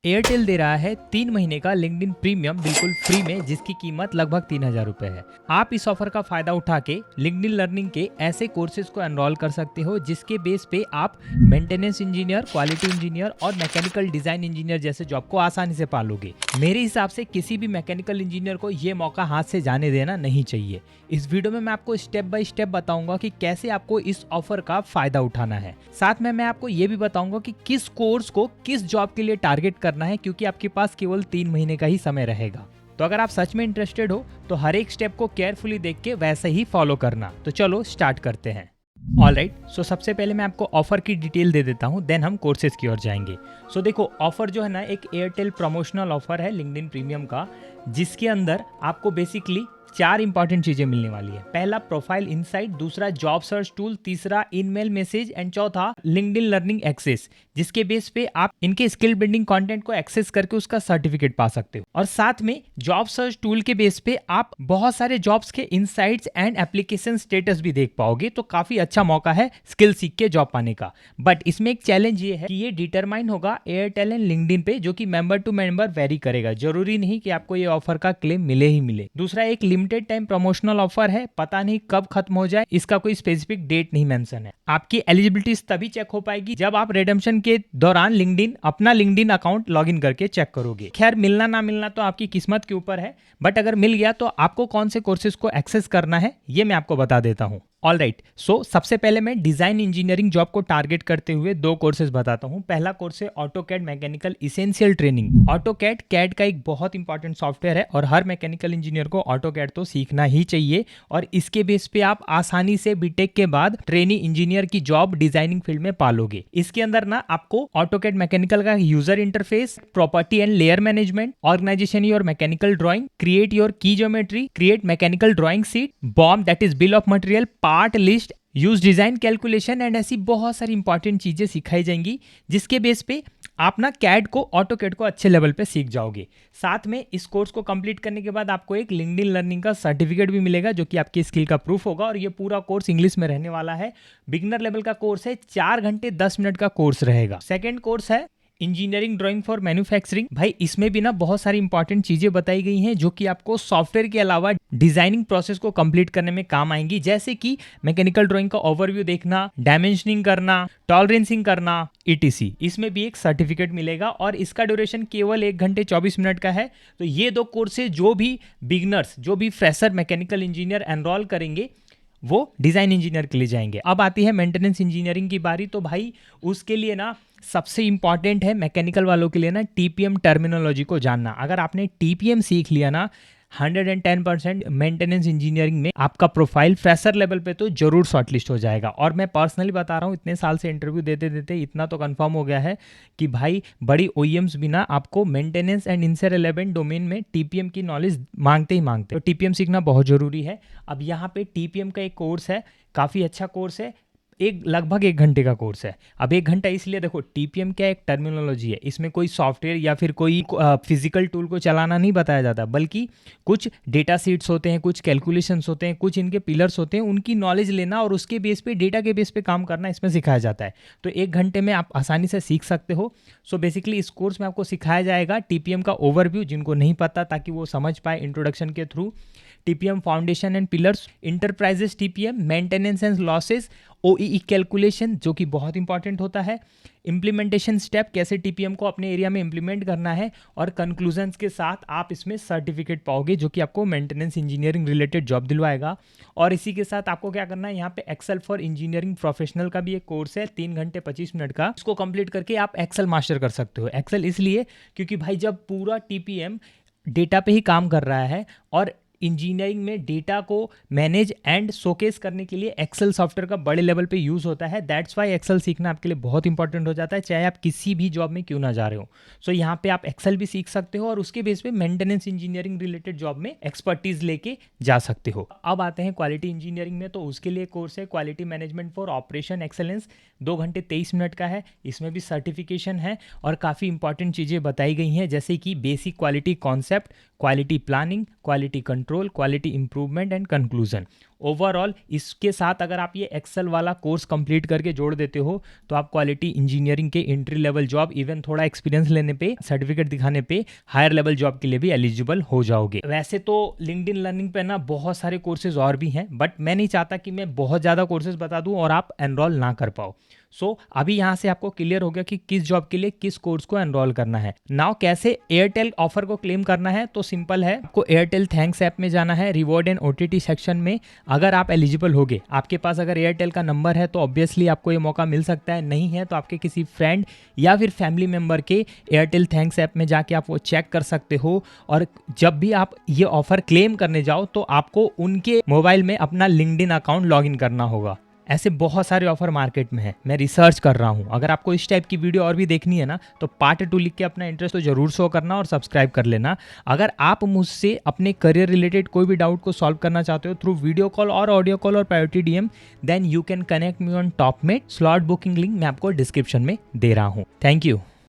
Airtel दे रहा है 3 महीने का लिंक्डइन प्रीमियम बिल्कुल फ्री में, जिसकी कीमत लगभग 3000 रुपए है। आप इस ऑफर का फायदा उठा के लिंक्डइन लर्निंग के ऐसे कोर्सेज को एनरोल कर सकते हो जिसके बेस पे आप मेंटेनेंस इंजीनियर, क्वालिटी इंजीनियर और मैकेनिकल डिजाइन इंजीनियर जैसे जॉब को आसानी से पालोगे। मेरे हिसाब से किसी भी मैकेनिकल इंजीनियर को ये मौका हाथ से जाने देना नहीं चाहिए। इस वीडियो में मैं आपको स्टेप बाय स्टेप बताऊंगा कि कैसे आपको इस ऑफर का फायदा उठाना है। साथ में मैं आपको ये भी बताऊंगा कि किस कोर्स को किस जॉब के लिए टारगेट करना है, क्योंकि आपके पास केवल 3 महीने का ही समय रहेगा। तो अगर आप सच में इंटरेस्टेड हो तो हर एक स्टेप को केयरफुली देख के वैसे ही फॉलो करना। तो चलो स्टार्ट करते हैं। ऑलराइट, सो सबसे पहले मैं आपको ऑफर की डिटेल दे देता हूं, देन हम कोर्सेज की ओर जाएंगे। सो देखो, ऑफर जो है ना, एक एयरटेल प्रमोशनल ऑफर है लिंक्डइन प्रीमियम का, जिसके अंदर आपको बेसिकली 4 इंपॉर्टेंट चीजें मिलने वाली है। पहला प्रोफाइल इनसाइट, दूसरा जॉब सर्च टूल, तीसरा ईमेल मैसेज एंड चौथा लिंक्डइन लर्निंग एक्सेस, जिसके बेस पे आप इनके स्किल बिल्डिंग कंटेंट को एक्सेस करके उसका सर्टिफिकेट पा सकते हो। और साथ में जॉब सर्च टूल के बेस पे आप बहुत सारे जॉब्स के इनसाइट्स एंड एप्लीकेशन स्टेटस भी देख पाओगे। तो काफी अच्छा मौका है स्किल सीख के जॉब पाने का। बट इसमें एक चैलेंज ये है कि ये डिटरमाइन होगा एयरटेल एंड लिंक्डइन पे, जो कि मेंबर टू मेंबर वेरी करेगा। जरूरी नहीं कि आपको ये ऑफर का क्लेम मिले ही मिले। दूसरा, एक लिमिटेड टाइम प्रमोशनल ऑफर है, पता नहीं कब खत्म हो जाए, इसका कोई स्पेसिफिक डेट नहीं मेंशन है। आपकी एलिजिबिलिटी तभी चेक हो पाएगी जब आप रिडेम्पशन के दौरान अपना लिंक्डइन अकाउंट लॉगिन करके चेक करोगे। खैर, मिलना ना मिलना तो आपकी किस्मत के ऊपर है, बट अगर मिल गया तो आपको कौन से कोर्सेज को एक्सेस करना है ये मैं आपको बता देता हूं। ऑलराइट, सो सबसे पहले मैं डिजाइन इंजीनियरिंग जॉब को टारगेट करते हुए 2 कोर्सेज बताता हूं। पहला कोर्स है AutoCAD mechanical essential training. AutoCAD CAD का एक बहुत इंपॉर्टेंट सॉफ्टवेयर है और हर मैकेनिकल इंजीनियर को ऑटोकैड तो सीखना ही चाहिए। और इसके बेस पे आप आसानी से बीटेक के बाद ट्रेनी इंजीनियर की जॉब डिजाइनिंग फील्ड में पालोगे। इसके अंदर ना आपको ऑटोकैड मैकेनिकल का user interface, property and layer management, organisation your mechanical drawing, create your key geometry, create mechanical drawing sheet, BOM that is bill of material, part list, use design calculation and ऐसी बहुत सारी important चीजें सिखाई जाएंगी, जिसके base पे आप ना कैड को, ऑटोकैड को अच्छे लेवल पे सीख जाओगे। साथ में इस कोर्स को कंप्लीट करने के बाद आपको एक लिंक्डइन लर्निंग का सर्टिफिकेट भी मिलेगा, जो कि आपकी स्किल का प्रूफ होगा। और ये पूरा कोर्स इंग्लिश में रहने वाला है। बिगिनर लेवल का कोर्स है, 4 घंटे 10 मिनट का कोर्स रहेगा। सेकेंड कोर्स है इंजीनियरिंग ड्राइंग फॉर मैन्युफैक्चरिंग। भाई, इसमें भी ना बहुत सारी इंपॉर्टेंट चीजें बताई गई हैं, जो कि आपको सॉफ्टवेयर के अलावा डिजाइनिंग प्रोसेस को कंप्लीट करने में काम आएंगी। जैसे कि मैकेनिकल ड्राइंग का ओवरव्यू देखना, डायमेंशनिंग करना, टॉलरेंसिंग करना, ईटीसी। इसमें भी एक सर्टिफिकेट मिलेगा और इसका ड्यूरेशन केवल 1 घंटे 24 मिनट का है। तो ये 2 कोर्सेज जो भी बिगनर्स, जो भी फ्रेशर मैकेनिकल इंजीनियर एनरोल करेंगे, वो डिजाइन इंजीनियर के लिए जाएंगे। अब आती है मेंटेनेंस इंजीनियरिंग की बारी। तो भाई, उसके लिए ना सबसे इंपॉर्टेंट है मैकेनिकल वालों के लिए ना टीपीएम टर्मिनोलॉजी को जानना। अगर आपने टीपीएम सीख लिया ना, 110% मेंटेनेंस इंजीनियरिंग में आपका प्रोफाइल फ्रेशर लेवल पे तो जरूर शॉर्टलिस्ट हो जाएगा। और मैं पर्सनली बता रहा हूँ, इतने साल से इंटरव्यू देते देते इतना तो कंफर्म हो गया है कि भाई बड़ी ओईएम्स भी ना आपको मेंटेनेंस एंड इनसे रिलेवेंट डोमेन में टीपीएम की नॉलेज मांगते ही मांगते। तो टीपीएम सीखना बहुत जरूरी है। अब यहाँ पे टीपीएम का एक कोर्स है, काफ़ी अच्छा कोर्स है, लगभग 1 घंटे का कोर्स है। अब 1 घंटा इसलिए, देखो टीपीएम क्या एक टर्मिनोलॉजी है, इसमें कोई सॉफ्टवेयर या फिर कोई फिजिकल टूल को चलाना नहीं बताया जाता, बल्कि कुछ डेटा सीट्स होते हैं, कुछ कैलकुलेशंस होते हैं, कुछ इनके पिलर्स होते हैं, उनकी नॉलेज लेना और उसके बेस पे, डेटा के बेस पे काम करना इसमें सिखाया जाता है। तो 1 घंटे में आप आसानी से सीख सकते हो। सो बेसिकली इस कोर्स में आपको सिखाया जाएगा टीपीएम का ओवरव्यू, जिनको नहीं पता, ताकि वो समझ पाए इंट्रोडक्शन के through. TPM foundation and pillars, enterprises TPM, maintenance and losses, OEE calculation, जो कि बहुत इंपॉर्टेंट होता है, इंप्लीमेंटेशन स्टेप, कैसे टीपीएम को अपने एरिया में इंप्लीमेंट करना है, और कंक्लूजन्स के साथ आप इसमें सर्टिफिकेट पाओगे, जो कि आपको मेंटेनेंस इंजीनियरिंग रिलेटेड जॉब दिलवाएगा। और इसी के साथ आपको क्या करना है, यहाँ पे एक्सेल फॉर इंजीनियरिंग प्रोफेशनल का भी एक कोर्स है, 3 घंटे 25 मिनट का। इसको कंप्लीट करके आप एक्सेल मास्टर कर सकते हो। एक्सेल इसलिए क्योंकि भाई जब पूरा टीपीएम डेटा पे ही काम कर रहा है, और इंजीनियरिंग में डेटा को मैनेज एंड शोकेस करने के लिए एक्सेल सॉफ्टवेयर का बड़े लेवल पे यूज होता है। दैट्स वाई एक्सेल सीखना आपके लिए बहुत इंपॉर्टेंट हो जाता है, चाहे आप किसी भी जॉब में क्यों ना जा रहे हो। सो यहाँ पे आप एक्सेल भी सीख सकते हो और उसके बेस पे मेंटेनेंस इंजीनियरिंग रिलेटेड जॉब में एक्सपर्टीज लेके जा सकते हो। अब आते हैं क्वालिटी इंजीनियरिंग में। तो उसके लिए कोर्स है quality management for operation excellence, 2 घंटे 23 मिनट का है। इसमें भी सर्टिफिकेशन है और काफ़ी इंपॉर्टेंट चीज़ें बताई गई हैं, जैसे कि basic quality concept, quality planning, quality control, control, quality improvement and conclusion. Overall इसके साथ अगर आप ये एक्सेल वाला कोर्स कंप्लीट करके जोड़ देते हो तो आप क्वालिटी इंजीनियरिंग के एंट्री लेवल जॉब, इवन थोड़ा एक्सपीरियंस लेने पे, सर्टिफिकेट दिखाने पे हायर लेवल जॉब के लिए भी एलिजिबल हो जाओगे। वैसे तो लिंक्डइन लर्निंग पे ना बहुत सारे कोर्सेज और भी हैं, बट मैं नहीं चाहता कि मैं बहुत ज़्यादा कोर्सेज बता दूं और आप एनरोल ना कर पाओ। सो अभी यहाँ से आपको क्लियर हो गया कि किस जॉब के लिए किस कोर्स को एनरोल करना है। नाउ कैसे एयरटेल ऑफर को क्लेम करना है, तो सिंपल है, आपको एयरटेल थैंक्स ऐप में जाना है, रिवॉर्ड एंड OTT सेक्शन में। अगर आप एलिजिबल होगे, आपके पास अगर एयरटेल का नंबर है तो ऑब्वियसली आपको ये मौका मिल सकता है, नहीं है तो आपके किसी फ्रेंड या फिर फैमिली मेंबर के एयरटेल थैंक्स ऐप में जाके आप वो चेक कर सकते हो। और जब भी आप ये ऑफर क्लेम करने जाओ तो आपको उनके मोबाइल में अपना लिंक्डइन अकाउंट लॉगिन करना होगा। ऐसे बहुत सारे ऑफर मार्केट में है, मैं रिसर्च कर रहा हूँ। अगर आपको इस टाइप की वीडियो और भी देखनी है ना तो पार्ट 2 लिख के अपना इंटरेस्ट तो जरूर शो करना और सब्सक्राइब कर लेना। अगर आप मुझसे अपने करियर रिलेटेड कोई भी डाउट को सॉल्व करना चाहते हो थ्रू वीडियो कॉल और ऑडियो कॉल और priority DM, then you can connect me on Topmate. Slot booking link मैं आपको डिस्क्रिप्शन में दे रहा हूँ। Thank you.